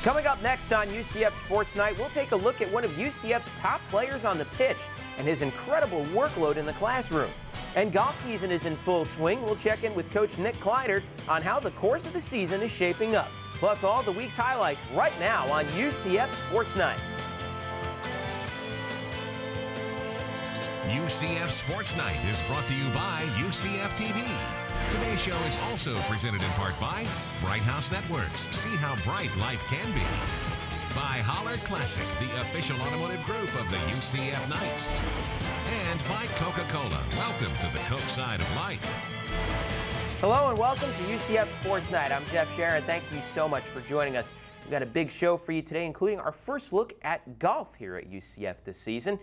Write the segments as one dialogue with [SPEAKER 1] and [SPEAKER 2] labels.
[SPEAKER 1] Coming up next on UCF Sports Night, we'll take a look at one of UCF's top players on the pitch and his incredible workload in the classroom. And golf season is in full swing. We'll check in with Coach Nick Kleiner on how the course of the season is shaping up. Plus all the week's highlights right now on UCF Sports Night.
[SPEAKER 2] UCF Sports Night is brought to you by UCF TV. Today's show is also presented in part by Bright House Networks. See how bright life can be. By Holler Classic, the official automotive group of the UCF Knights. And by Coca-Cola. Welcome to the Coke side of life.
[SPEAKER 1] Hello and welcome to UCF Sports Night. I'm Jeff Sharon. Thank you so much for joining us. We've got a big show for you today, including our first look at golf here at UCF this season.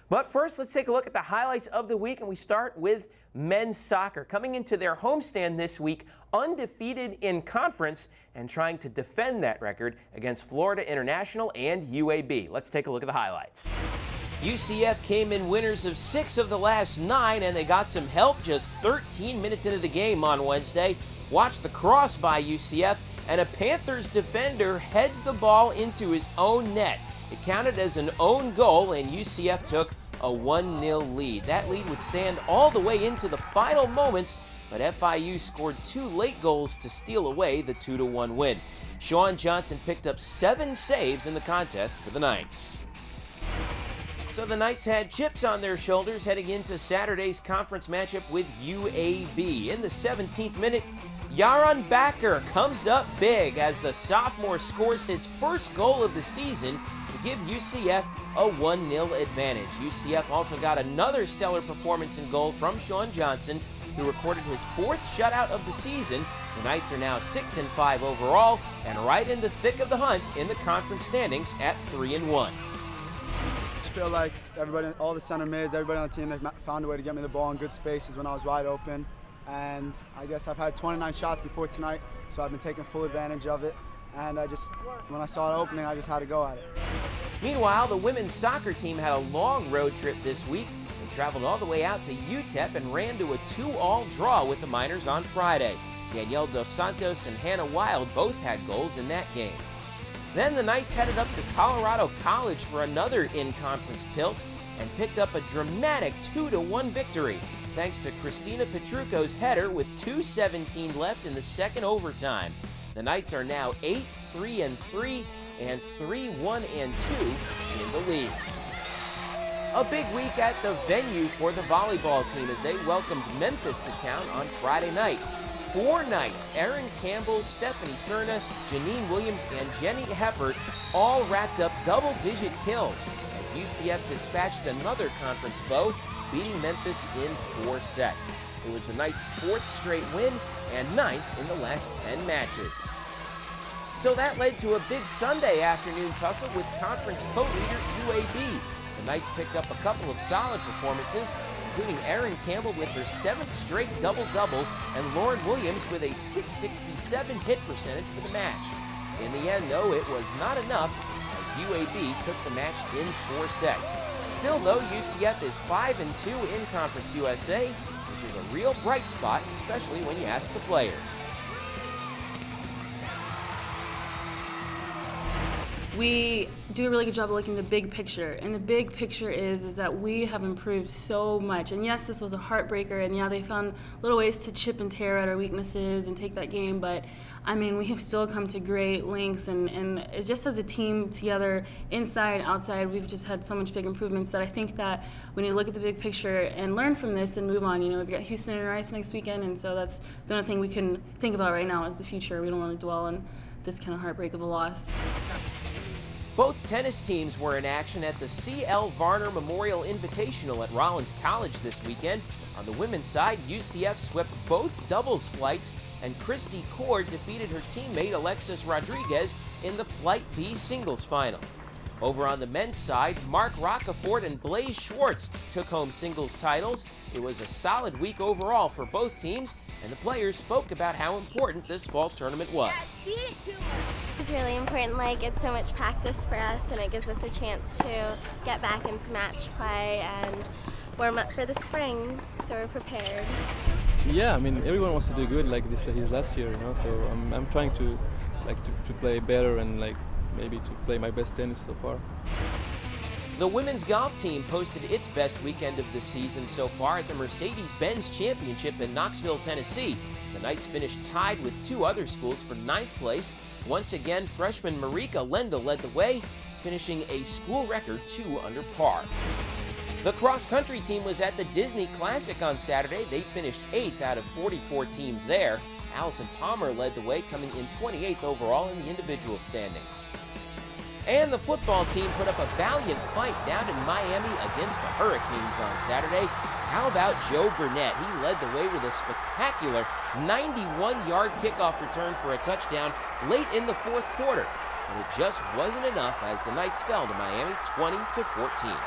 [SPEAKER 1] But first, let's take a look at the highlights of the week, and we start with men's soccer. Coming into their homestand this week, undefeated in conference and trying to defend that record against Florida International and UAB. Let's take a look at the highlights. UCF came in winners of 6 of the last 9, and they got some help just 13 minutes into the game on Wednesday. Watch the cross by UCF, and a Panthers defender heads the ball into his own net. It counted as an own goal, and UCF took a 1-0 lead. That lead would stand all the way into the final moments, but FIU scored 2 late goals to steal away the 2-1 win. Sean Johnson picked up 7 saves in the contest for the Knights. So the Knights had chips on their shoulders heading into Saturday's conference matchup with UAB. In the 17th minute, Yaron Backer comes up big as the sophomore scores his first goal of the season to give UCF a 1-0 advantage. UCF also got another stellar performance in goal from Sean Johnson, who recorded his 4th shutout of the season. The Knights are now 6-5 overall and right in the thick of the hunt in the conference standings at 3-1.
[SPEAKER 3] I feel like everybody, all the center mids, everybody on the team, they found a way to get me the ball in good spaces when I was wide open. And I guess I've had 29 shots before tonight, so I've been taking full advantage of it. And when I saw it opening, I just had to go at it.
[SPEAKER 1] Meanwhile, the women's soccer team had a long road trip this week. They traveled all the way out to UTEP and ran to a 2-2 draw with the Miners on Friday. Danielle Dos Santos and Hannah Wild both had goals in that game. Then the Knights headed up to Colorado College for another in-conference tilt and picked up a dramatic 2-1 victory, thanks to Christina Petrucco's header with 2:17 left in the second overtime. The Knights are now 8-3-3 and 3-1-2 in the league. A big week at the venue for the volleyball team as they welcomed Memphis to town on Friday night. 4 Knights, Erin Campbell, Stephanie Cerna, Janine Williams, and Jenny Heppert all racked up double-digit kills as UCF dispatched another conference foe, beating Memphis in 4 sets. It was the Knights' 4th straight win and 9th in the last 10 matches. So that led to a big Sunday afternoon tussle with conference co-leader UAB. The Knights picked up a couple of solid performances, including Erin Campbell with her 7th straight double-double and Lauren Williams with a .667 hit percentage for the match. In the end, though, it was not enough as UAB took the match in 4 sets. Still, though, UCF is 5-2 in Conference USA, which is a real bright spot, especially when you ask the players.
[SPEAKER 4] We do a really good job of looking at the big picture, and the big picture is that we have improved so much. And yes, this was a heartbreaker, and yeah, they found little ways to chip and tear at our weaknesses and take that game, but I mean, we have still come to great lengths, and it's just as a team together, inside, outside, we've just had so much big improvements that I think that we need to look at the big picture and learn from this and move on. You know, we've got Houston and Rice next weekend, and so that's the only thing we can think about right now is the future. We don't want to dwell on this kind of heartbreak of a loss.
[SPEAKER 1] Both tennis teams were in action at the C.L. Varner Memorial Invitational at Rollins College this weekend. On the women's side, UCF swept both doubles flights, and Christy Cord defeated her teammate Alexis Rodriguez in the Flight B singles final. Over on the men's side, Mark Rockefort and Blaze Schwartz took home singles titles. It was a solid week overall for both teams, and the players spoke about how important this fall tournament was.
[SPEAKER 5] It's really important. Like, it's so much practice for us, and it gives us a chance to get back into match play and warm up for the spring, so we're prepared.
[SPEAKER 6] Yeah, I mean, everyone wants to do good like this his last year, you know. So I'm trying to play better and maybe to play my best tennis so far.
[SPEAKER 1] The women's golf team posted its best weekend of the season so far at the Mercedes-Benz Championship in Knoxville, Tennessee. The Knights finished tied with two other schools for 9th place. Once again, freshman Marika Lenda led the way, finishing a school record 2 under par. The cross-country team was at the Disney Classic on Saturday. They finished 8th out of 44 teams there. Allison Palmer led the way, coming in 28th overall in the individual standings. And the football team put up a valiant fight down in Miami against the Hurricanes on Saturday. How about Joe Burnett? He led the way with a spectacular 91-yard kickoff return for a touchdown late in the fourth quarter. But it just wasn't enough as the Knights fell to Miami 20-14.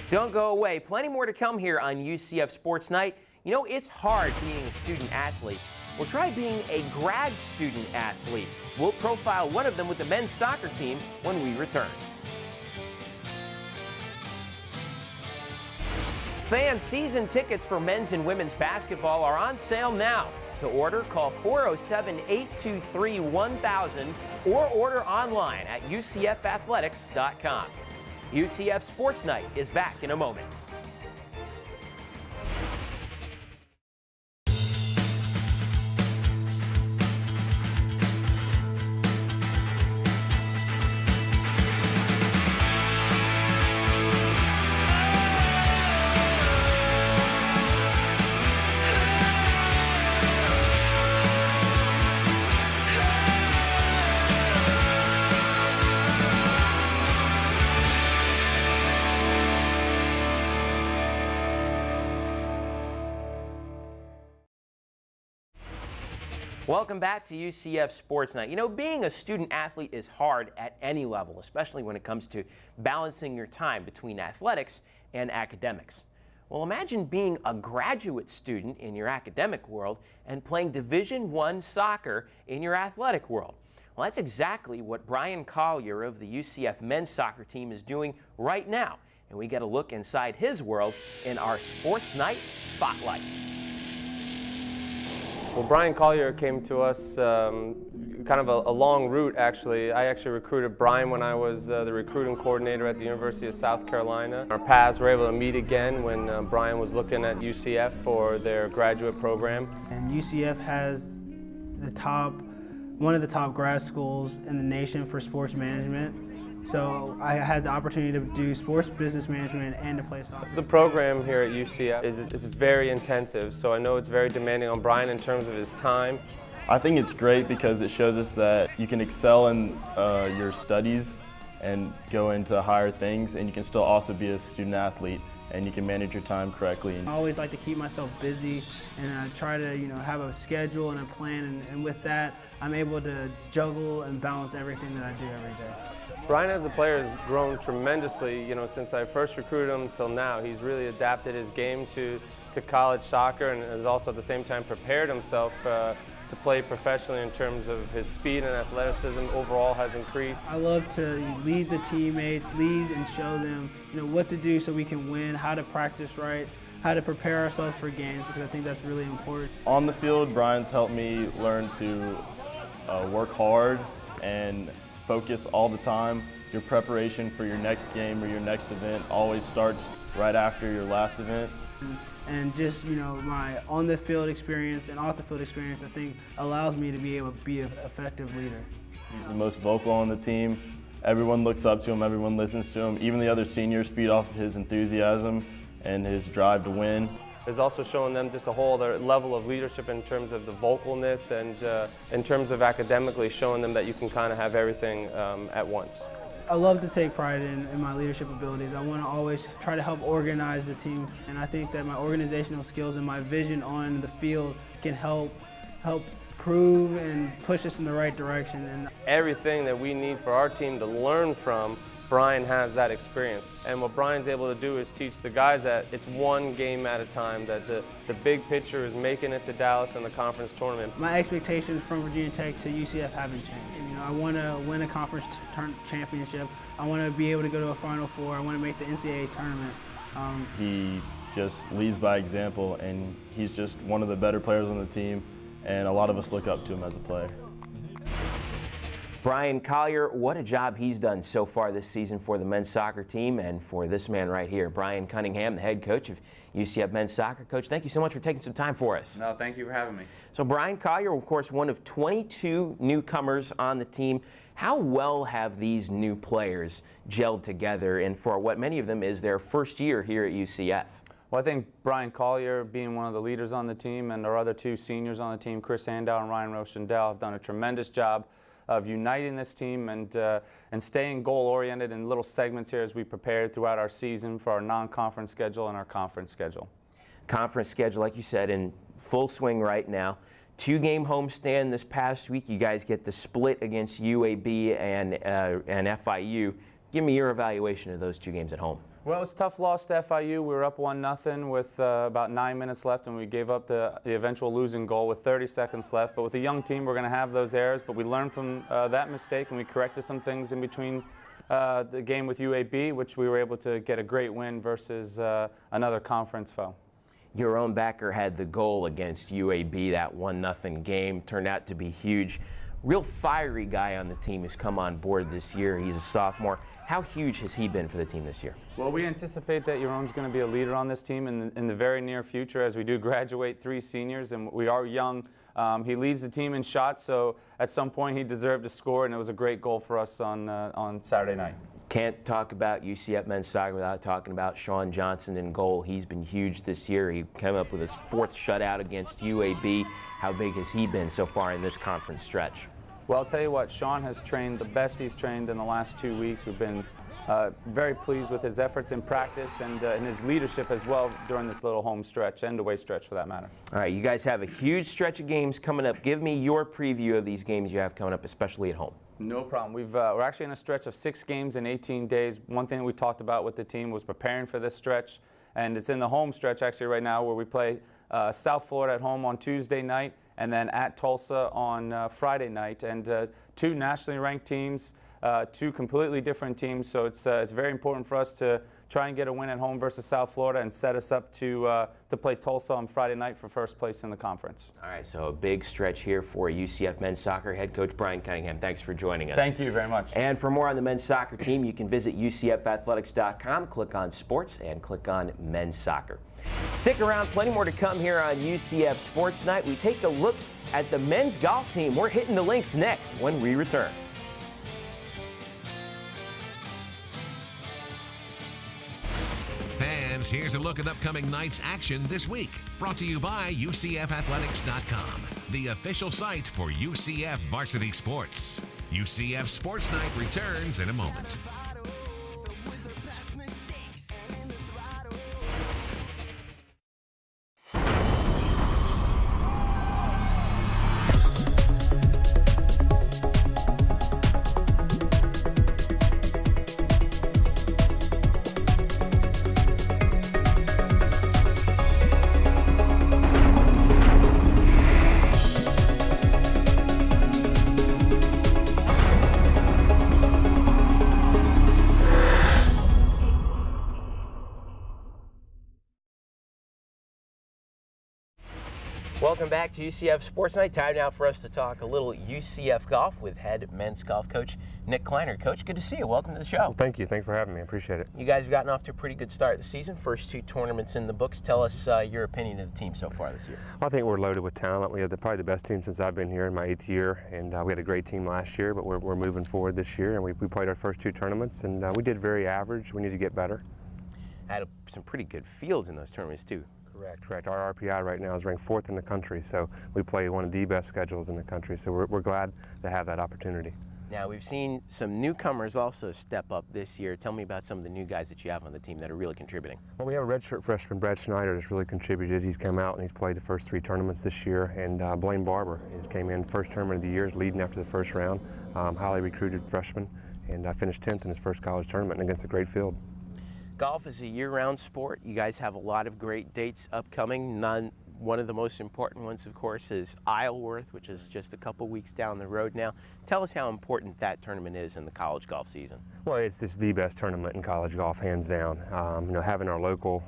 [SPEAKER 1] Don't go away. Plenty more to come here on UCF Sports Night. You know, it's hard being a student athlete. Well, try being a grad student athlete. We'll profile one of them with the men's soccer team when we return. Fan season tickets for men's and women's basketball are on sale now. To order, call 407-823-1000 or order online at ucfathletics.com. UCF Sports Night is back in a moment. Welcome back to UCF Sports Night. You know, being a student athlete is hard at any level, especially when it comes to balancing your time between athletics and academics. Well, imagine being a graduate student in your academic world and playing Division I soccer in your athletic world. Well, that's exactly what Brian Collier of the UCF men's soccer team is doing right now. And we get a look inside his world in our Sports Night Spotlight.
[SPEAKER 7] Well, Brian Collier came to us kind of a long route, actually. I actually recruited Brian when I was the recruiting coordinator at the University of South Carolina. Our paths were able to meet again when Brian was looking at UCF for their graduate program.
[SPEAKER 8] And UCF has one of the top grad schools in the nation for sports management. So I had the opportunity to do sports business management and to play soccer.
[SPEAKER 7] The program here at UCF is very intensive, so I know it's very demanding on Brian in terms of his time.
[SPEAKER 9] I think it's great because it shows us that you can excel in your studies and go into higher things, and you can still also be a student athlete and you can manage your time correctly.
[SPEAKER 8] I always like to keep myself busy, and I try to have a schedule and a plan, and with that I'm able to juggle and balance everything that I do every day.
[SPEAKER 7] Brian as a player has grown tremendously, since I first recruited him until now. He's really adapted his game to college soccer and has also at the same time prepared himself to play professionally in terms of his speed and athleticism overall has increased.
[SPEAKER 8] I love to lead the teammates, lead and show them what to do so we can win, how to practice right, how to prepare ourselves for games, because I think that's really important.
[SPEAKER 9] On the field, Brian's helped me learn to work hard and focus all the time. Your preparation for your next game or your next event always starts right after your last event.
[SPEAKER 8] And just, my on-the-field experience and off-the-field experience, I think, allows me to be able to be an effective leader.
[SPEAKER 9] He's the most vocal on the team. Everyone looks up to him, everyone listens to him. Even the other seniors feed off of his enthusiasm and his drive to win.
[SPEAKER 7] Has also shown them just a whole other level of leadership in terms of the vocalness and in terms of academically showing them that you can kind of have everything at once.
[SPEAKER 8] I love to take pride in my leadership abilities. I want to always try to help organize the team, and I think that my organizational skills and my vision on the field can help prove and push us in the right direction. And
[SPEAKER 7] everything that we need for our team to learn from, Brian has that experience. And what Brian's able to do is teach the guys that it's one game at a time, that the big picture is making it to Dallas in the conference tournament.
[SPEAKER 8] My expectations from Virginia Tech to UCF haven't changed. I want to win a conference championship. I want to be able to go to a Final Four. I want to make the NCAA tournament.
[SPEAKER 9] He just leads by example, and he's just one of the better players on the team. and a lot of us look up to him as a player.
[SPEAKER 1] Brian Collier, what a job he's done so far this season for the men's soccer team and for this man right here, Brian Cunningham, the head coach of UCF men's soccer. Coach, thank you so much for taking some time for us.
[SPEAKER 10] No, thank you for having me.
[SPEAKER 1] So Brian Collier, of course, one of 22 newcomers on the team. How well have these new players gelled together, and for what many of them is their first year here at UCF?
[SPEAKER 10] Well, I think Brian Collier, being one of the leaders on the team, and our other two seniors on the team, Chris Andow and Ryan Rochendale, have done a tremendous job of uniting this team and staying goal-oriented in little segments here as we prepared throughout our season for our non-conference schedule and our conference schedule. Conference schedule, like you said, in full swing right now. 2-game homestand this past week. You guys get the split against UAB and FIU. Give me your evaluation of those 2 games at home. Well, it was a tough loss to FIU. We were up 1-0 with about 9 minutes left, and we gave up the eventual losing goal with 30 seconds left. But with a young team, we're going to have those errors. But we learned from that mistake, and we corrected some things in between the game with UAB, which we were able to get a great win versus another conference foe. Your own backer had the goal against UAB, that 1-0 game. Turned out to be huge. Real fiery guy on the team who's come on board this year. He's a sophomore. How huge has he been for the team this year? Well, we anticipate that Jeroen's going to be a leader on this team in the very near future, as we do graduate 3 seniors, and we are young. He leads the team in shots, so at some point he deserved to score, and it was a great goal for us on Saturday night. Can't talk about UCF men's soccer without talking about Sean Johnson in goal. He's been huge this year. He came up with his 4th shutout against UAB. How big has he been so far in this conference stretch? Well, I'll tell you what, Sean has trained the best he's trained in the last 2 weeks. We've been very pleased with his efforts in practice and his leadership as well during this little home stretch, and away stretch for that matter. All right, you guys have a huge stretch of games coming up. Give me your preview of these games you have coming up, especially at home. No problem. We're actually in a stretch of 6 games in 18 days. One thing we talked about with the team was preparing for this stretch, and it's in the home stretch actually right now, where we play South Florida at home on Tuesday night, and then at Tulsa on Friday night. And 2 nationally ranked teams, 2 completely different teams, so it's very important for us to try and get a win at home versus South Florida and set us up to play Tulsa on Friday night for first place in the conference. All right, so a big stretch here for UCF men's soccer head coach Brian Cunningham. Thanks for joining us. Thank you very much. And for more on the men's soccer team, you can visit UCFathletics.com, click on sports, and click on men's soccer. Stick around, plenty more to come here on UCF Sports Night. We take a look at the men's golf team. We're hitting the links next when we return.
[SPEAKER 2] Fans, here's a look at upcoming night's action this week. Brought to you by UCFathletics.com, the official site for UCF varsity sports. UCF Sports Night returns in a moment.
[SPEAKER 1] Welcome back to UCF Sports Night. Time now for us to talk a little UCF golf with head men's golf coach Nick Kleiner. Coach, good to see you. Welcome to the show.
[SPEAKER 11] Well, thank you. Thanks for having me. I appreciate it.
[SPEAKER 1] You guys have gotten off to a pretty good start this season. First 2 tournaments in the books. Tell us your opinion of the team so far this year.
[SPEAKER 11] Well, I think we're loaded with talent. We have probably the best team since I've been here in my 8th year, and we had a great team last year, but we're moving forward this year, and we played our first 2 tournaments, and we did very average. We need to get better.
[SPEAKER 1] Had some pretty good fields in those tournaments too.
[SPEAKER 11] Correct. Our RPI right now is ranked 4th in the country, so we play one of the best schedules in the country, so we're glad to have that opportunity.
[SPEAKER 1] Now, we've seen some newcomers also step up this year. Tell me about some of the new guys that you have on the team that are really contributing.
[SPEAKER 11] Well, we have a redshirt freshman, Brad Schneider, that's really contributed. He's come out and he's played the first 3 tournaments this year, and Blaine Barber has came in first tournament of the year, leading after the first round, highly recruited freshman, and finished 10th in his first college tournament against a great field.
[SPEAKER 1] Golf is a year-round sport. You guys have a lot of great dates upcoming, none One of the most important ones, of course, is Isleworth, which is just a couple weeks down the road now. Tell us how important that tournament is in the college golf season.
[SPEAKER 11] Well, it's the best tournament in college golf, hands down. Having our local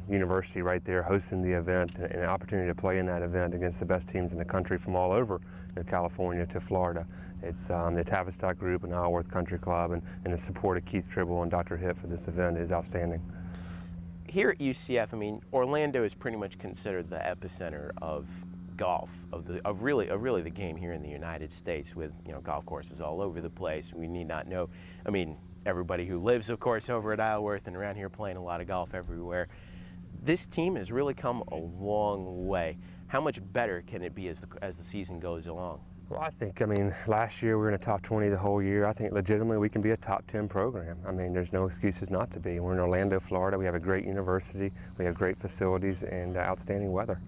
[SPEAKER 11] university right there hosting the event and an opportunity to play in that event against the best teams in the country from all over, California to Florida. It's the Tavistock Group and Isleworth Country Club, and the support of Keith Tribble and Dr. Hitt for this event is outstanding.
[SPEAKER 1] Here at UCF, I mean, Orlando is pretty much considered the epicenter of golf, of really the game here in the United States, with golf courses all over the place. We need not know, I mean, everybody who lives, of course, over at Isleworth and around here playing a lot of golf everywhere. This team has really come a long way. How much better can it be as the season goes along?
[SPEAKER 11] Well, I mean, last year we were in the top 20 the whole year. I think legitimately we can be a top 10 program. I mean, there's no excuses not to be. We're in Orlando, Florida. We have a great university. We have great facilities and outstanding weather.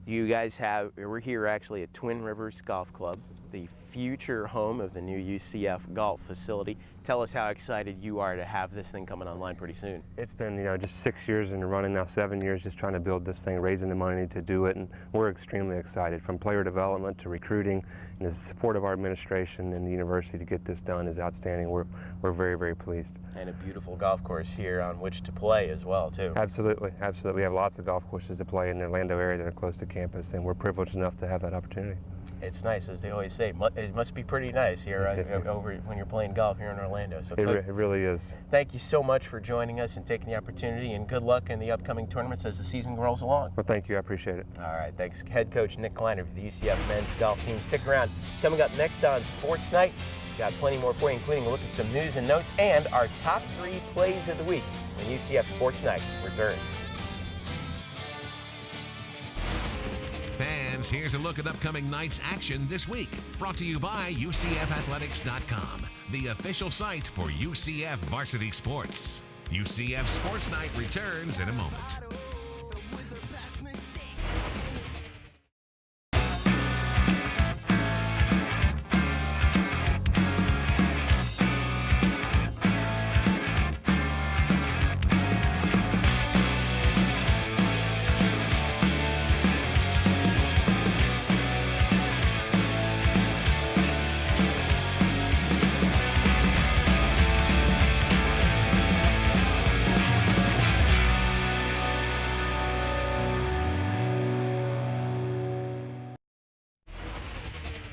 [SPEAKER 1] You guys we're here actually at Twin Rivers Golf Club, the future home of the new UCF golf facility. Tell us how excited you are to have this thing coming online pretty soon. It's been, just 6 years in the running now, 7 years just trying to build this thing, raising the money to do it, and we're extremely excited. From player development to recruiting, and the support of our administration and the university to get this done is outstanding. We're very, very pleased. And a beautiful golf course here on which to play as well, too. Absolutely, absolutely. We have lots of golf courses to play in the Orlando area that are close to campus, and we're privileged enough to have that opportunity. It's nice, as they always say. It must be pretty nice here over when you're playing golf here in Orlando. So it really is. Thank you so much for joining us and taking the opportunity, and good luck in the upcoming tournaments as the season rolls along. Well, thank you. I appreciate it. All right. Thanks, head coach Nick Kleiner for the UCF men's golf team. Stick around. Coming up next on Sports Night, we've got plenty more for you, including a look at some news and notes and our top 3 plays of the week when UCF Sports Night returns.
[SPEAKER 2] Fans, here's a look at upcoming night's action this week. Brought to you by UCFathletics.com, the official site for UCF varsity sports. UCF Sports Night returns in a moment.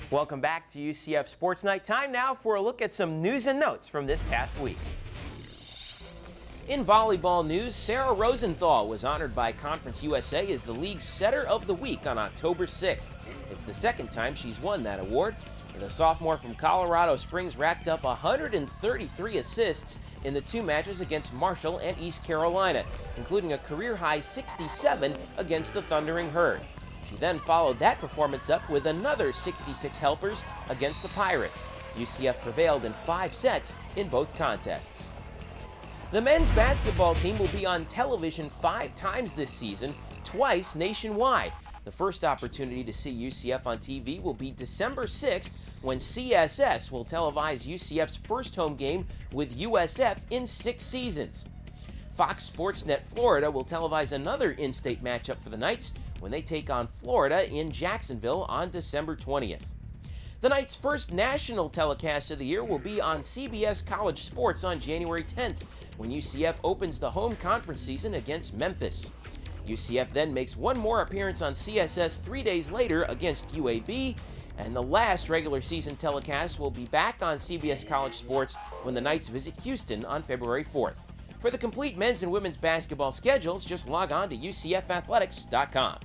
[SPEAKER 1] Welcome back to UCF Sports Night. Time now for a look at some news and notes from this past week. In volleyball news, Sarah Rosenthal was honored by Conference USA as the league's Setter of the Week on October 6th. It's the second time she's won that award. And the sophomore from Colorado Springs racked up 133 assists in the 2 matches against Marshall and East Carolina, including a career-high 67 against the Thundering Herd. She then followed that performance up with another 66 helpers against the Pirates. UCF prevailed in 5 sets in both contests. The men's basketball team will be on television 5 times this season, twice nationwide. The first opportunity to see UCF on TV will be December 6th when CSS will televise UCF's first home game with USF in 6 seasons. Fox Sports Net Florida will televise another in-state matchup for the Knights when they take on Florida in Jacksonville on December 20th. The Knights' first national telecast of the year will be on CBS College Sports on January 10th when UCF opens the home conference season against Memphis. UCF then makes one more appearance on CSS 3 days later against UAB, and the last regular season telecast will be back on CBS College Sports when the Knights visit Houston on February 4th. For the complete men's and women's basketball schedules, just log on to UCFathletics.com.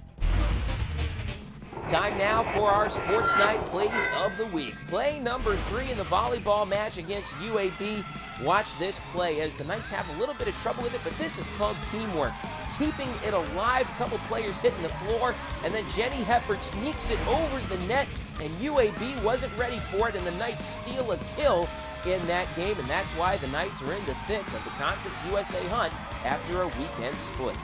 [SPEAKER 1] Time now for our Sports Night plays of the week. Play number 3 in the volleyball match against UAB. Watch this play as the Knights have a little bit of trouble with it, but this is called teamwork. Keeping it alive, a couple players hitting the floor, and then Jenny Hepburn sneaks it over the net, and UAB wasn't ready for it, and the Knights steal a kill in that game, and that's why the Knights are in the thick of the Conference USA hunt after a weekend split.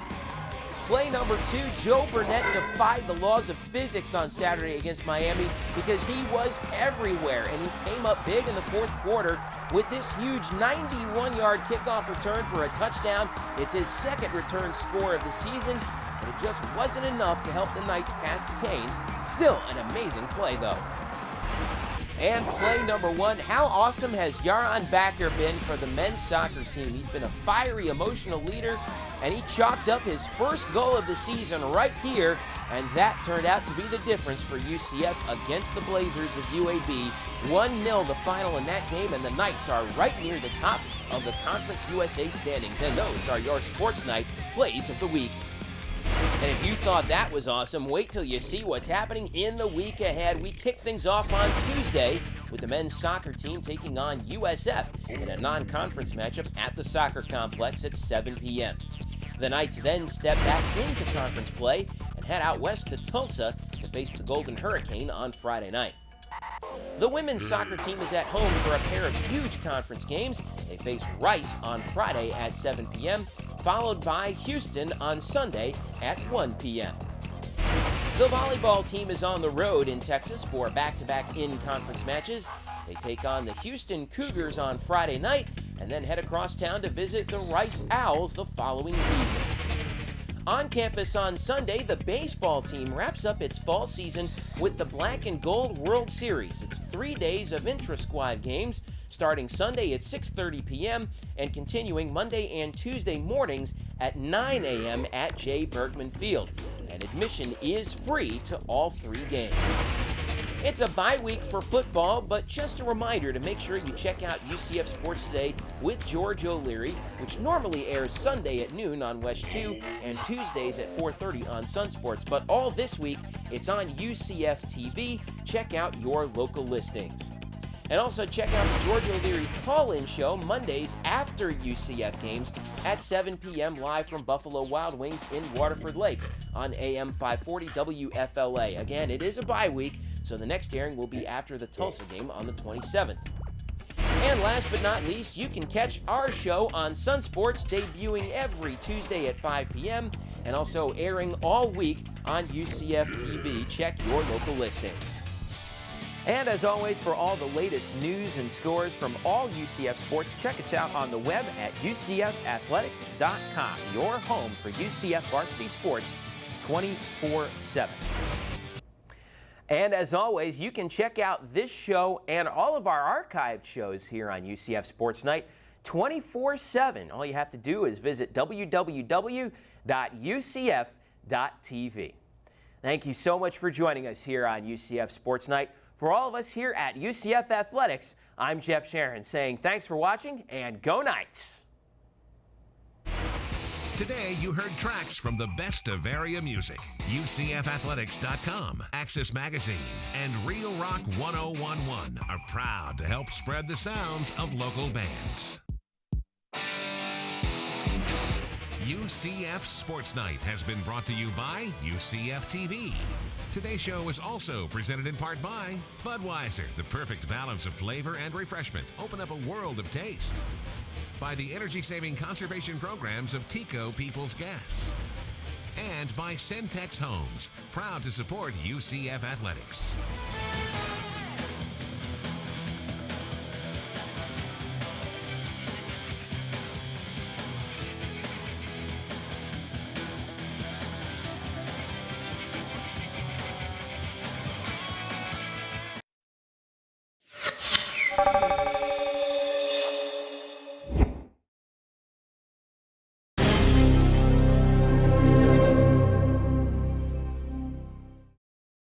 [SPEAKER 1] Play number 2, Joe Burnett defied the laws of physics on Saturday against Miami because he was everywhere, and he came up big in the 4th quarter with this huge 91-yard kickoff return for a touchdown. It's his 2nd return score of the season, and It just wasn't enough to help the Knights pass the Canes. Still an amazing play, though. And play number 1, how awesome has Yaron Backer been for the men's soccer team? He's been a fiery, emotional leader, and he chalked up his first goal of the season right here, and that turned out to be the difference for UCF against the Blazers of UAB. 1-0 the final in that game, and the Knights are right near the top of the Conference USA standings, and those are your Sports Night Plays of the Week. And if you thought that was awesome, wait till you see what's happening in the week ahead. We kick things off on Tuesday with the men's soccer team taking on USF in a non-conference matchup at the soccer complex at 7 p.m. The Knights then step back into conference play and head out west to Tulsa to face the Golden Hurricane on Friday night. The women's soccer team is at home for a pair of huge conference games. They face Rice on Friday at 7 p.m., followed by Houston on Sunday at 1 p.m. The volleyball team is on the road in Texas for back-to-back in-conference matches. They take on the Houston Cougars on Friday night and then head across town to visit the Rice Owls the following evening. On campus on Sunday, the baseball team wraps up its fall season with the Black and Gold World Series. It's 3 days of intra-squad games, starting Sunday at 6:30 p.m. and continuing Monday and Tuesday mornings at 9 a.m. at J. Bergman Field. And admission is free to all 3 games. It's a bye week for football, but just a reminder to make sure you check out UCF Sports Today with George O'Leary, which normally airs Sunday at noon on West 2 and Tuesdays at 4:30 on Sun Sports. But all this week, it's on UCF TV. Check out your local listings. And also check out the George O'Leary call-in show Mondays after UCF games at 7 p.m. live from Buffalo Wild Wings in Waterford Lakes on AM 540 WFLA. Again, it is a bye week, so the next airing will be after the Tulsa game on the 27th. And last but not least, you can catch our show on Sun Sports, debuting every Tuesday at 5 p.m. and also airing all week on UCF TV. Check your local listings. And as always, for all the latest news and scores from all UCF sports, check us out on the web at UCFathletics.com, your home for UCF varsity sports 24/7. And as always, you can check out this show and all of our archived shows here on UCF Sports Night 24/7. All you have to do is visit www.ucf.tv. Thank you so much for joining us here on UCF Sports Night. For all of us here at UCF Athletics, I'm Jeff Sharon saying thanks for watching and go Knights!
[SPEAKER 2] Today, you heard tracks from the best of area music. UCFathletics.com, Access Magazine, and Real Rock 1011 are proud to help spread the sounds of local bands. UCF Sports Night has been brought to you by UCF TV. Today's show is also presented in part by Budweiser, the perfect balance of flavor and refreshment. Open up a world of taste. By the energy-saving conservation programs of Tico Peoples Gas. And by Centex Homes, proud to support UCF Athletics.